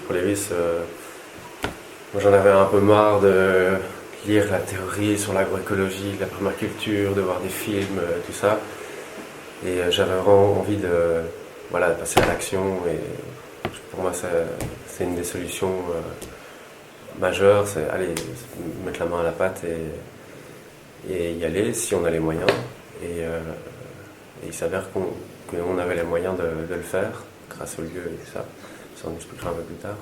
pour Lewis, moi j'en avais un peu marre de lire la théorie sur l'agroécologie, la permaculture, de voir des films, tout ça. Et j'avais vraiment envie de passer à l'action. Et pour moi, c'est une des solutions majeures, c'est aller mettre la main à la pâte et y aller si on a les moyens. Et il s'avère qu'on avait les moyens de le faire grâce au lieu et tout ça. Ça, on expliquera un peu plus tard.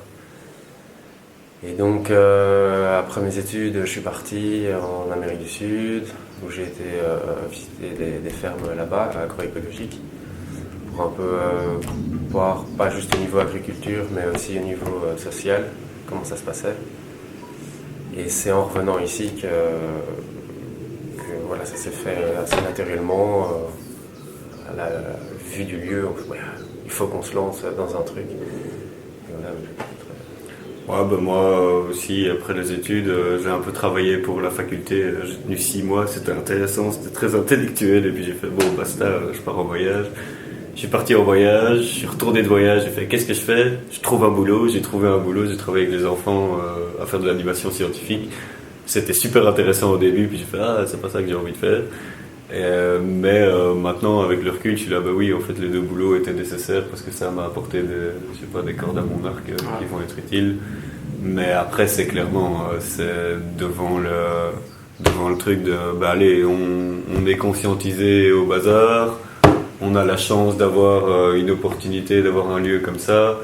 Et donc, après mes études, je suis parti en Amérique du Sud, où j'ai été visiter des fermes là-bas, agroécologiques, pour un peu voir, pas juste au niveau agriculture, mais aussi au niveau social, comment ça se passait. Et c'est en revenant ici que voilà, ça s'est fait assez naturellement, à la vue du lieu. Il faut qu'on se lance dans un truc. Et voilà, Ouais, bah moi aussi, après les études, j'ai un peu travaillé pour la faculté. J'ai tenu 6 mois, c'était intéressant, c'était très intellectuel. Et puis j'ai fait, bon, basta, je pars en voyage. Je suis parti en voyage, je suis retourné de voyage, j'ai fait, qu'est-ce que je fais? Je trouve un boulot, j'ai trouvé un boulot, j'ai travaillé avec des enfants à faire de l'animation scientifique. C'était super intéressant au début, puis j'ai fait, ah, c'est pas ça que j'ai envie de faire. Mais maintenant, avec le recul, je suis là, bah oui, en fait, les deux boulots étaient nécessaires parce que ça m'a apporté des cordes à mon arc qui vont être utiles. Mais après, c'est clairement, c'est devant le truc de, bah allez, on est conscientisé au bazar, on a la chance d'avoir une opportunité, d'avoir un lieu comme ça.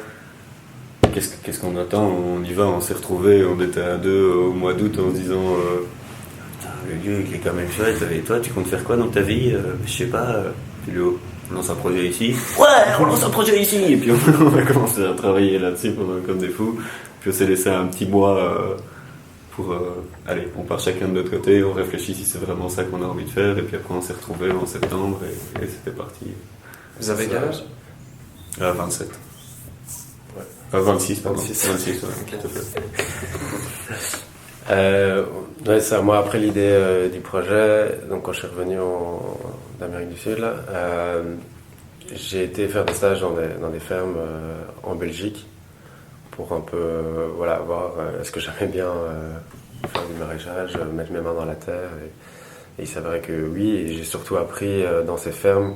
Qu'est-ce qu'on attend? On y va, on s'est retrouvés, on était à 2 au mois d'août en se disant le lieu il est quand même chouette, et toi tu comptes faire quoi dans ta vie? Je sais pas, puis on lance un projet ici. Ouais, on lance un projet ici! Et puis on a commencé à travailler là-dessus comme des fous. Puis on s'est laissé un petit mois pour allez, on part chacun de notre côté, on réfléchit si c'est vraiment ça qu'on a envie de faire, et puis après on s'est retrouvés en septembre et c'était parti. Vous avez quel âge? 27. Ouais. 26, pardon. 26, ouais, okay. Tout à fait. Ouais, ça, moi, après l'idée du projet, donc quand je suis revenu d'Amérique du Sud, là, j'ai été faire des stages dans des fermes en Belgique pour un peu voir est-ce que j'aimais bien faire du maraîchage, mettre mes mains dans la terre. Et il s'avérait que oui, et j'ai surtout appris dans ces fermes.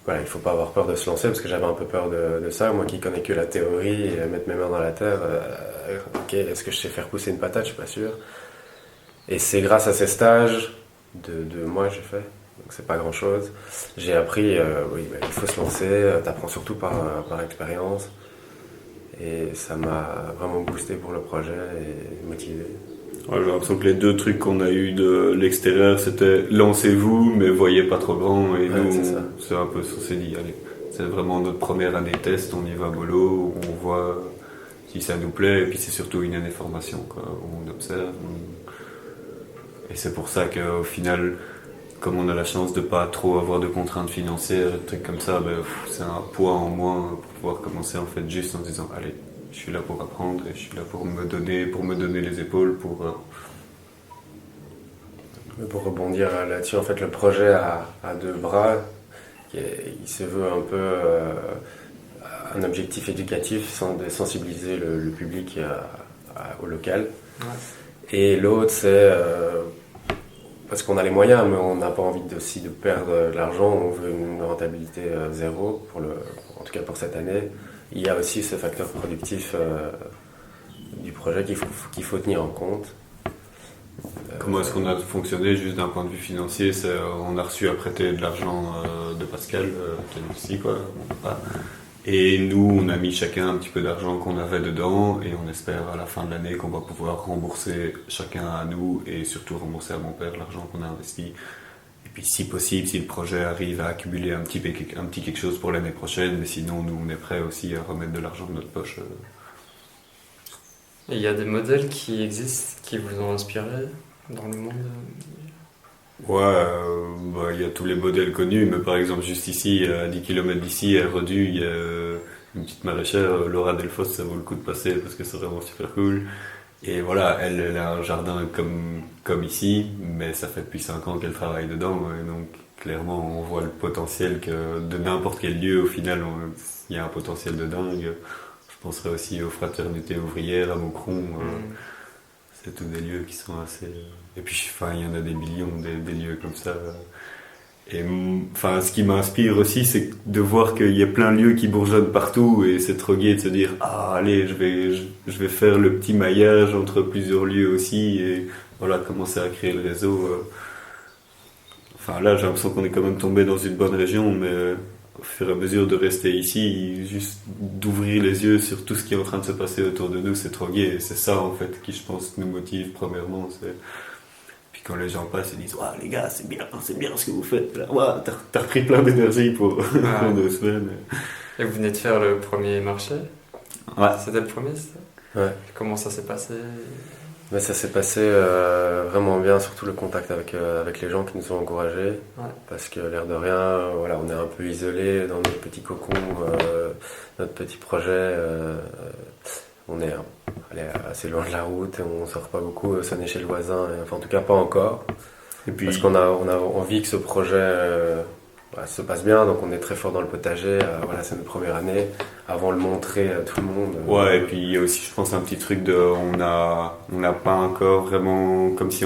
Voilà, il ne faut pas avoir peur de se lancer parce que j'avais un peu peur de ça. Moi qui connais que la théorie et mettre mes mains dans la terre, ok, est-ce que je sais faire pousser une patate? Je suis pas sûr. Et c'est grâce à ces stages de 2 mois j'ai fait, donc c'est pas grand chose. J'ai appris, il faut se lancer, t'apprends surtout par expérience. Et ça m'a vraiment boosté pour le projet et motivé. Ouais, j'ai l'impression que les 2 trucs qu'on a eu de l'extérieur, c'était lancez-vous, mais voyez pas trop grand. Et nous, c'est un peu ce qu'on s'est dit, allez, c'est vraiment notre première année test, on y va mollo, on voit si ça nous plaît, et puis c'est surtout une année formation, quoi, où on observe. Et c'est pour ça qu'au final, comme on a la chance de pas trop avoir de contraintes financières, des trucs comme ça, c'est un poids en moins pour pouvoir commencer en fait juste en disant, allez, je suis là pour apprendre et je suis là pour me donner les épaules pour rebondir là-dessus, en fait, le projet à 2 bras, il se veut un peu un objectif éducatif, de sensibiliser le public au local. Ouais. Et l'autre, c'est parce qu'on a les moyens, mais on n'a pas envie aussi de perdre de l'argent, on veut une rentabilité zéro, en tout cas pour cette année. Il y a aussi ce facteur productif du projet qu'il faut tenir en compte. Comment est-ce qu'on a fonctionné juste d'un point de vue financier? On a reçu à prêter de l'argent de Pascal, qui est ici, quoi. Et nous, on a mis chacun un petit peu d'argent qu'on avait dedans, et on espère à la fin de l'année qu'on va pouvoir rembourser chacun à nous, et surtout rembourser à mon père l'argent qu'on a investi. Et puis si possible, si le projet arrive à accumuler un petit quelque chose pour l'année prochaine, mais sinon nous on est prêts aussi à remettre de l'argent de notre poche. Et il y a des modèles qui existent, qui vous ont inspiré dans le monde? Ouais, il y a tous les modèles connus, mais par exemple juste ici, à 10 km d'ici, à Redu, il y a une petite maraîchère, Laura Delfos, ça vaut le coup de passer parce que c'est vraiment super cool. Et voilà, elle a un jardin comme ici, mais ça fait depuis 5 ans qu'elle travaille dedans, et donc clairement on voit le potentiel que de n'importe quel lieu, au final, il y a un potentiel de dingue. Je penserais aussi aux fraternités ouvrières à Moucron. C'est tous des lieux qui sont assez... Et puis, enfin, il y en a des millions, des lieux comme ça. Et enfin, ce qui m'inspire aussi, c'est de voir qu'il y a plein de lieux qui bourgeonnent partout et c'est trop gai de se dire ah allez, je vais faire le petit maillage entre plusieurs lieux aussi et voilà, commencer à créer le réseau. Enfin là, j'ai l'impression qu'on est quand même tombé dans une bonne région, mais au fur et à mesure de rester ici, juste d'ouvrir les yeux sur tout ce qui est en train de se passer autour de nous, c'est trop gai et c'est ça en fait qui, je pense, nous motive premièrement. Puis quand les gens passent, ils disent ouais, les gars, c'est bien ce que vous faites. Là. Ouais, t'as repris plein d'énergie pour 2 semaines. Et vous venez de faire le premier marché? Ouais. C'était le premier, ça? Ouais. Comment ça s'est passé? Mais ça s'est passé vraiment bien, surtout le contact avec les gens qui nous ont encouragés. Ouais. Parce que l'air de rien, voilà, on est un peu isolés dans notre petit cocon, notre petit projet. On est assez loin de la route et on sort pas beaucoup sonner chez le voisin, enfin en tout cas pas encore. Et puis, parce qu'on a envie que ce projet se passe bien, donc on est très fort dans le potager. Voilà, c'est notre première année, avant le montrer à tout le monde. Ouais, et puis il y a aussi, je pense, un petit truc de, on n'a pas encore vraiment, comme si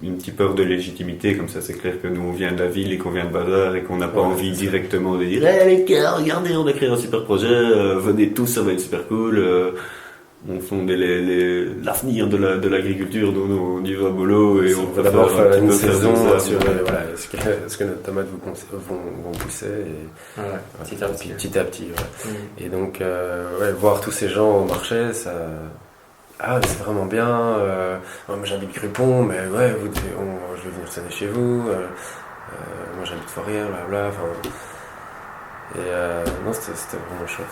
une petite peur de légitimité, comme ça c'est clair que nous on vient de la ville et qu'on vient de Bazar et qu'on n'a pas envie directement de dire hey, les gars, regardez, on a créé un super projet, venez tous, ça va être super cool. On fonde l'avenir de l'agriculture, donc on y va mollo et on va d'abord faire une saison sur voilà, est-ce que nos tomates vont pousser et, voilà, petit à petit. Ouais. Et donc voir tous ces gens au marché, ça c'est vraiment bien. Moi j'habite Crupon, mais ouais, je vais venir sonner chez vous. Moi j'habite Fourrière, blabla. Non, c'était vraiment chouette.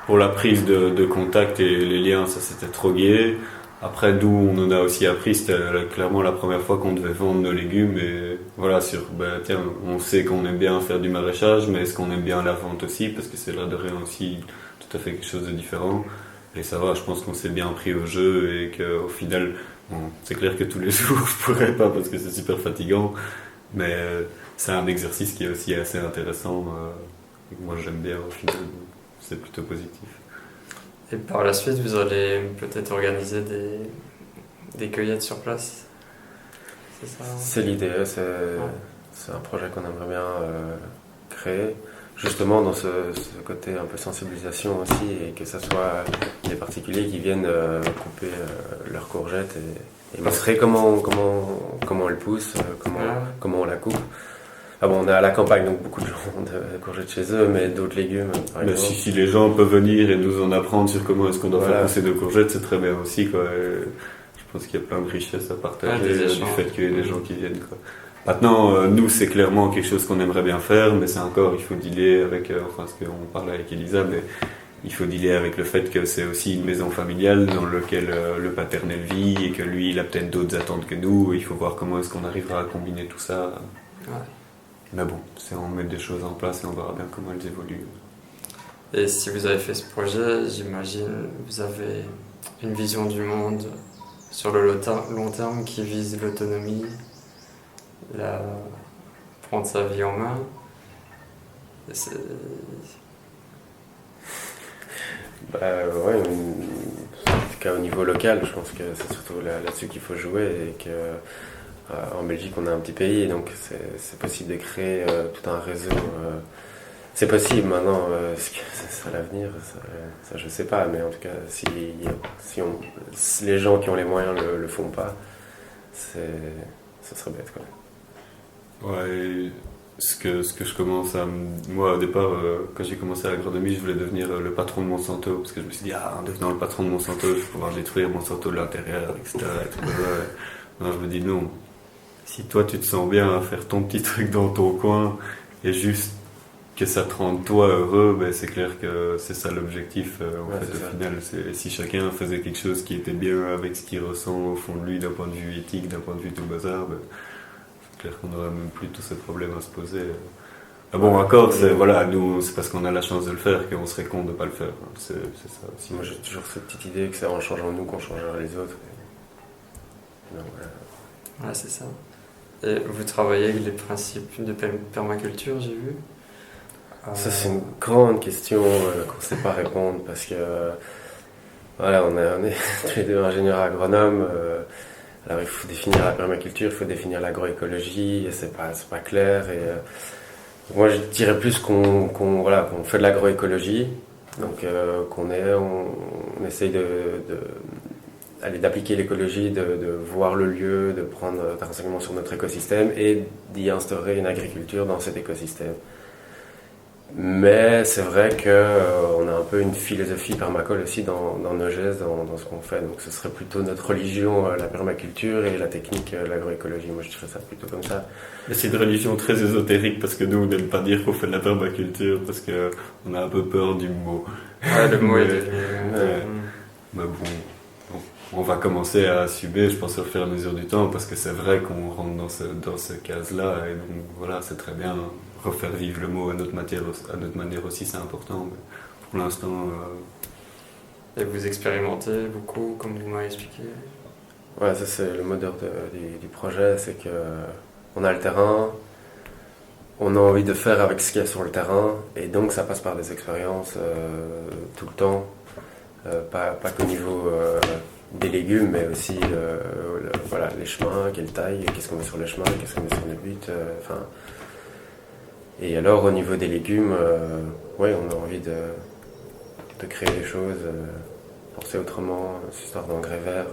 Pour la prise de contact et les liens, ça c'était trop gai. Après, d'où on en a aussi appris, c'était clairement la première fois qu'on devait vendre nos légumes. Et voilà, tiens, on sait qu'on aime bien faire du maraîchage, mais est-ce qu'on aime bien la vente aussi? Parce que c'est là de rien aussi tout à fait quelque chose de différent. Et ça va, je pense qu'on s'est bien pris au jeu et qu'au final, c'est clair que tous les jours je pourrais pas parce que c'est super fatigant. Mais c'est un exercice qui est aussi assez intéressant. Moi j'aime bien au final. C'est plutôt positif. Et par la suite, vous allez peut-être organiser des cueillettes sur place? C'est ça? C'est l'idée, c'est un projet qu'on aimerait bien créer, justement dans ce côté un peu sensibilisation aussi, et que ce soit les particuliers qui viennent couper leurs courgettes et montrer comment elles poussent, comment on la coupe. Ah bon, on est à la campagne, donc beaucoup de gens ont des courgettes chez eux, mais d'autres légumes, par exemple. Si les gens peuvent venir et nous en apprendre sur comment est-ce qu'on doit faire pousser nos courgettes, c'est très bien aussi, quoi. Je pense qu'il y a plein de richesses à partager du fait qu'il y ait des gens qui viennent, quoi. Maintenant, nous, c'est clairement quelque chose qu'on aimerait bien faire, mais c'est encore, il faut dealer avec, ce qu'on parlait avec Elisa, mais il faut dealer avec le fait que c'est aussi une maison familiale dans laquelle le paternel vit et que lui, il a peut-être d'autres attentes que nous. Il faut voir comment est-ce qu'on arrivera à combiner tout ça. Ouais. Mais bon, c'est on met des choses en place et on verra bien comment elles évoluent. Et si vous avez fait ce projet, j'imagine vous avez une vision du monde sur le long terme qui vise l'autonomie, prendre sa vie en main. Ouais, en tout cas au niveau local, je pense que c'est surtout là-dessus qu'il faut jouer et que en Belgique on a un petit pays, donc c'est possible de créer tout un réseau. C'est possible maintenant, c'est ça l'avenir, ça je sais pas, mais en tout cas si les gens qui ont les moyens le font pas, ça serait bête quoi. Ouais. Ce que je commence à... Moi, au départ, quand j'ai commencé à l'agronomie, je voulais devenir le patron de Monsanto. Parce que je me suis dit, en devenant le patron de Monsanto, je vais pouvoir détruire Monsanto de l'intérieur, etc. Non, je me dis non. Si toi, tu te sens bien à faire ton petit truc dans ton coin, et juste que ça te rende toi heureux, ben, c'est clair que c'est ça l'objectif. Au final, si chacun faisait quelque chose qui était bien avec ce qu'il ressent au fond de lui, d'un point de vue éthique, d'un point de vue tout bazar, ben, c'est clair qu'on n'aurait même plus tous ces problèmes à se poser. Bon, encore, nous, c'est parce qu'on a la chance de le faire qu'on serait con de ne pas le faire. C'est ça aussi. Moi, j'ai toujours cette petite idée que c'est en changeant nous qu'on changera les autres. Donc, voilà. Ouais, c'est ça. Et vous travaillez avec les principes de permaculture, j'ai vu? Ça, c'est une grande question qu'on ne sait pas répondre parce que voilà, on est tous les deux ingénieurs agronomes. Alors, il faut définir la permaculture, il faut définir l'agroécologie, et c'est pas clair. Et, moi, je dirais plus qu'on fait de l'agroécologie, donc on essaye d'appliquer l'écologie, de voir le lieu, de prendre des renseignements sur notre écosystème et d'y instaurer une agriculture dans cet écosystème. Mais c'est vrai qu'on a un peu une philosophie permacole aussi dans nos gestes, dans ce qu'on fait. Donc ce serait plutôt notre religion, la permaculture, et la technique, l'agroécologie. Moi je dirais ça plutôt comme ça. Mais c'est une religion très ésotérique parce que nous on n'aime pas dire qu'on fait de la permaculture parce qu'on a un peu peur du mot. Ouais, le mot est Mais bon, on va commencer à assumer, je pense, au fur et à mesure du temps parce que c'est vrai qu'on rentre dans ce case-là et donc voilà, c'est très bien. Refaire vivre le mot à notre manière aussi, c'est important. Mais pour l'instant... Et vous expérimentez beaucoup, comme vous m'avez expliqué. Ouais, ça c'est le moteur du projet, c'est que on a le terrain, on a envie de faire avec ce qu'il y a sur le terrain, et donc ça passe par des expériences tout le temps, pas qu'au niveau des légumes, mais aussi voilà, les chemins, quelle taille, qu'est-ce qu'on met sur les chemins, qu'est-ce qu'on met sur les buts, et alors au niveau des légumes, ouais, on a envie de créer des choses, penser autrement, cette histoire d'engrais verts.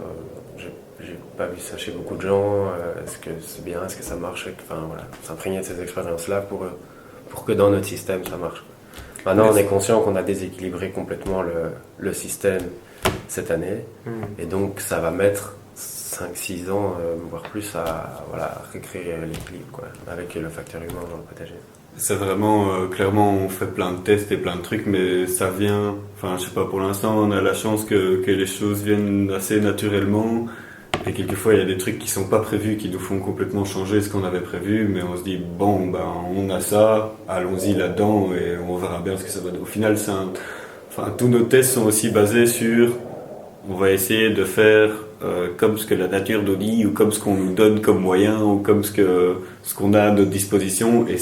J'ai pas vu ça chez beaucoup de gens. Est-ce que c'est bien, est-ce que ça marche? Enfin voilà, s'imprégner de ces expériences-là pour que dans notre système ça marche. Maintenant, on est conscient qu'on a déséquilibré complètement le système cette année, et donc ça va mettre 5-6 ans, voire plus, à recréer l'équilibre, quoi, avec le facteur humain dans le potager. C'est vraiment, clairement, on fait plein de tests et plein de trucs, mais ça vient, enfin, je sais pas, pour l'instant, on a la chance que les choses viennent assez naturellement, et quelquefois, il y a des trucs qui sont pas prévus, qui nous font complètement changer ce qu'on avait prévu, mais on se dit, bon, ben, on a ça, allons-y là-dedans, et on verra bien ce que ça va donner. Au final, tous nos tests sont aussi basés sur, on va essayer de faire comme ce que la nature nous dit, ou comme ce qu'on nous donne comme moyen, ou comme ce qu'on a à notre disposition, et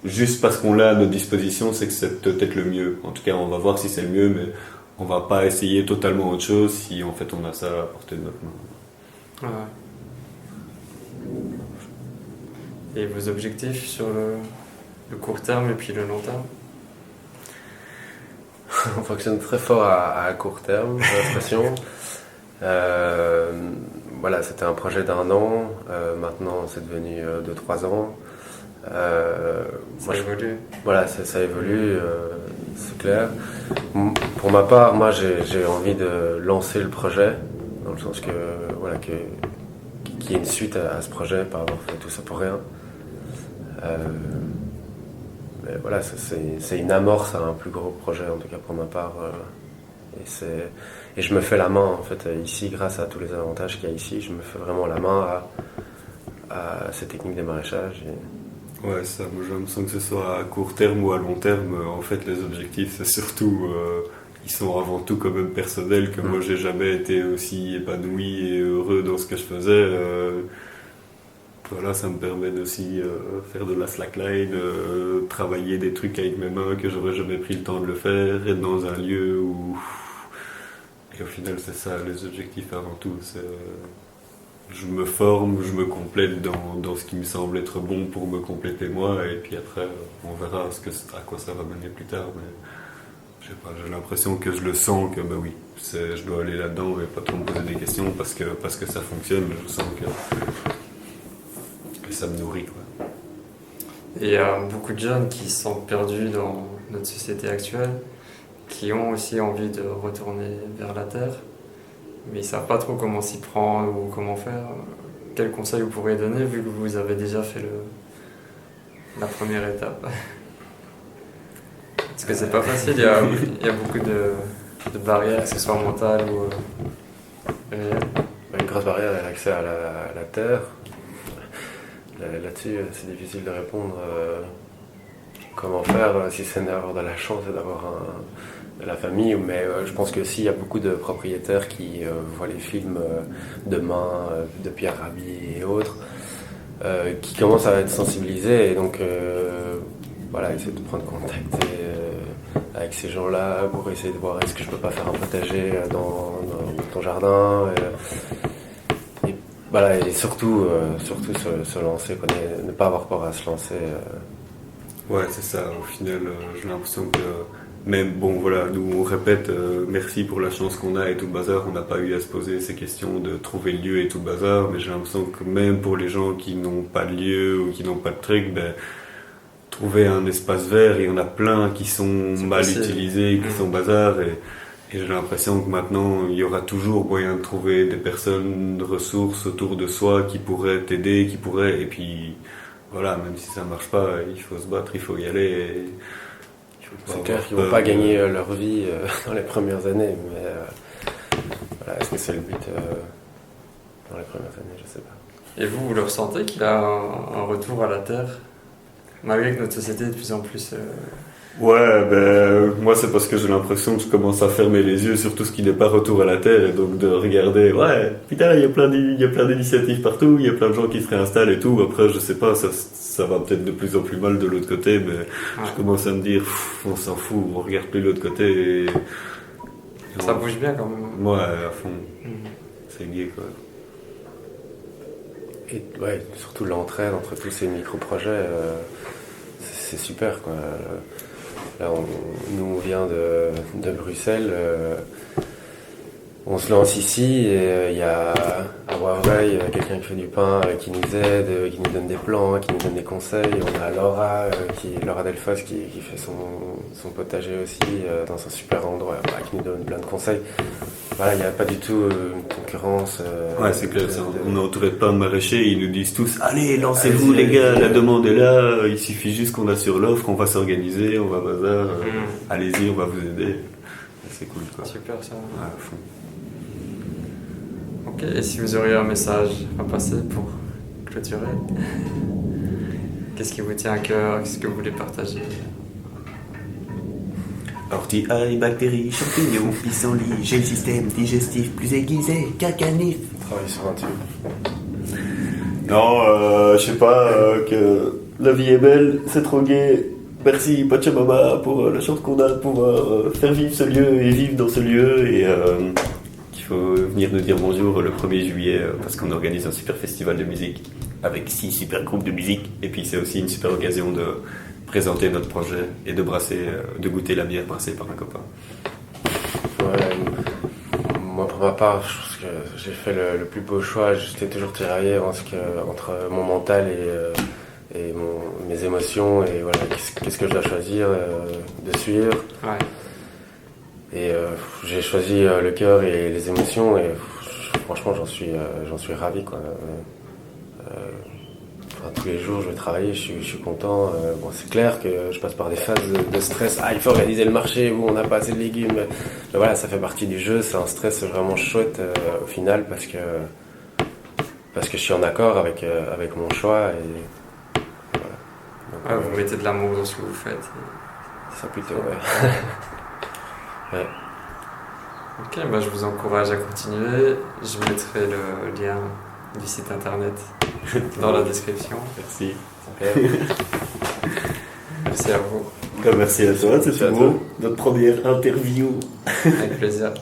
juste parce qu'on l'a à notre disposition, c'est que c'est peut-être le mieux. En tout cas, on va voir si c'est le mieux, mais on va pas essayer totalement autre chose si en fait on a ça à portée de notre main. Ouais. Et vos objectifs sur le court terme et puis le long terme? On fonctionne très fort à court terme, j'ai l'impression. Voilà, c'était un projet d'1 an, maintenant c'est devenu 2-3 ans. Ça évolue. Voilà, ça évolue, c'est clair. Pour ma part, moi j'ai envie de lancer le projet, dans le sens que voilà, qu'il y ait une suite à ce projet, pas avoir fait tout ça pour rien. Mais voilà, c'est une amorce à un plus gros projet, en tout cas pour ma part. Et je me fais la main, en fait, ici, grâce à tous les avantages qu'il y a ici, je me fais vraiment la main à ces techniques de maraîchage. Ouais, ça, moi je me sens que ce soit à court terme ou à long terme, en fait les objectifs c'est surtout, ils sont avant tout quand même personnels, que moi j'ai jamais été aussi épanoui et heureux dans ce que je faisais. Voilà, ça me permet d'aussi faire de la slackline, travailler des trucs avec mes mains que j'aurais jamais pris le temps de le faire, être dans un lieu où... Et au final c'est ça les objectifs avant tout, c'est... Je me forme, je me complète dans ce qui me semble être bon pour me compléter moi, et puis après on verra à quoi ça va mener plus tard, mais je sais pas, j'ai l'impression que je le sens que bah oui, je dois aller là-dedans et pas trop me poser des questions parce que ça fonctionne, je sens que ça me nourrit, quoi. Et il y a beaucoup de jeunes qui sont perdus dans notre société actuelle, qui ont aussi envie de retourner vers la terre, mais ils ne savent pas trop comment s'y prendre ou comment faire. Quel conseil vous pourriez donner, vu que vous avez déjà fait la première étape? Parce que c'est pas facile, il y a beaucoup de barrières, que ce soit mentales ou réelles. Une grosse barrière est l'accès à la terre. Là-dessus, c'est difficile de répondre. Comment faire si c'est d'avoir de la chance et d'avoir de la famille, mais je pense que aussi il y a beaucoup de propriétaires qui voient les films de Main, de Pierre Rabhi et autres, qui commencent à être sensibilisés, et donc voilà, essayer de prendre contact avec ces gens-là pour essayer de voir est-ce que je peux pas faire un potager dans ton jardin. Et voilà, et surtout se lancer, quoi, ne pas avoir peur à se lancer. Ouais, c'est ça. Au final, j'ai l'impression que même, bon, voilà, nous on répète merci pour la chance qu'on a et tout le bazar. On n'a pas eu à se poser ces questions de trouver le lieu et tout le bazar, mais j'ai l'impression que même pour les gens qui n'ont pas de lieu ou qui n'ont pas de truc, ben, trouver un espace vert, il y en a plein qui sont mal utilisés, qui sont bazar, et j'ai l'impression que maintenant il y aura toujours moyen de trouver des personnes de ressources autour de soi qui pourraient t'aider, et puis voilà, même si ça marche pas, il faut se battre, il faut y aller. C'est clair qu'ils vont pas gagner leur vie dans les premières années, mais voilà, est-ce que c'est le but dans les premières années, je sais pas. Et vous le ressentez qu'il a un retour à la Terre, malgré que notre société est de plus en plus... Ouais, ben moi c'est parce que j'ai l'impression que je commence à fermer les yeux sur tout ce qui n'est pas retour à la Terre, et donc de regarder, ouais, putain, il y a plein d'initiatives partout, il y a plein de gens qui se réinstallent et tout. Après, je sais pas, ça va peut-être de plus en plus mal de l'autre côté, mais je commence à me dire, on s'en fout, on regarde plus l'autre côté. Ça bouge bien quand même. Ouais, à fond. C'est gay, quoi. Et ouais, surtout l'entraide entre tous ces micro-projets, c'est super, quoi. Là, nous on vient de Bruxelles, on se lance ici et il y a à Warveil quelqu'un qui fait du pain, qui nous aide, qui nous donne des plans, qui nous donne des conseils. On a Laura Delfos qui fait son potager aussi dans un super endroit, qui nous donne plein de conseils. Voilà, il n'y a pas du tout une concurrence. Ouais, c'est clair, on est entouré de plein de maraîchers, ils nous disent tous, allez, lancez-vous les gars, la demande est là, il suffit juste qu'on assure l'offre, on va s'organiser, on va bazar, allez-y, on va vous aider. C'est cool, quoi. Super ça. Ouais, à fond. Ok, et si vous auriez un message à passer pour clôturer, qu'est-ce qui vous tient à cœur, qu'est-ce que vous voulez partager? Ortie-ail, bactéries, champignons, pissenlit, j'ai le système digestif plus aiguisé qu'un canif. Travailler sur un tube. Non, je sais pas, que la vie est belle, c'est trop gai. Merci Pachamama pour la chance qu'on a de pouvoir faire vivre ce lieu et vivre dans ce lieu, et qu'il faut venir nous dire bonjour le 1er juillet parce qu'on organise un super festival de musique avec 6 super groupes de musique, et puis c'est aussi une super occasion de présenter notre projet et de brasser, de goûter la bière brassée par un copain. Ouais, moi pour ma part, je pense que j'ai fait le plus beau choix. J'étais toujours tiraillé entre mon mental et mes émotions, et voilà, qu'est-ce que je dois choisir de suivre. Ouais. Et j'ai choisi le cœur et les émotions, et franchement j'en suis ravi, quoi. Tous les jours je vais travailler, je suis content. Bon, c'est clair que je passe par des phases de stress. Il faut organiser le marché où on n'a pas assez de légumes. Mais voilà, ça fait partie du jeu. C'est un stress vraiment chouette au final, parce que je suis en accord avec mon choix. Et voilà. Donc, Vous mettez de l'amour dans ce que vous faites. Ça plutôt, ouais. Ouais. Ok, bah je vous encourage à continuer. Je mettrai le lien du site internet dans la description. Merci. Merci à vous. Merci à toi, c'était beau. Notre première interview. Avec plaisir.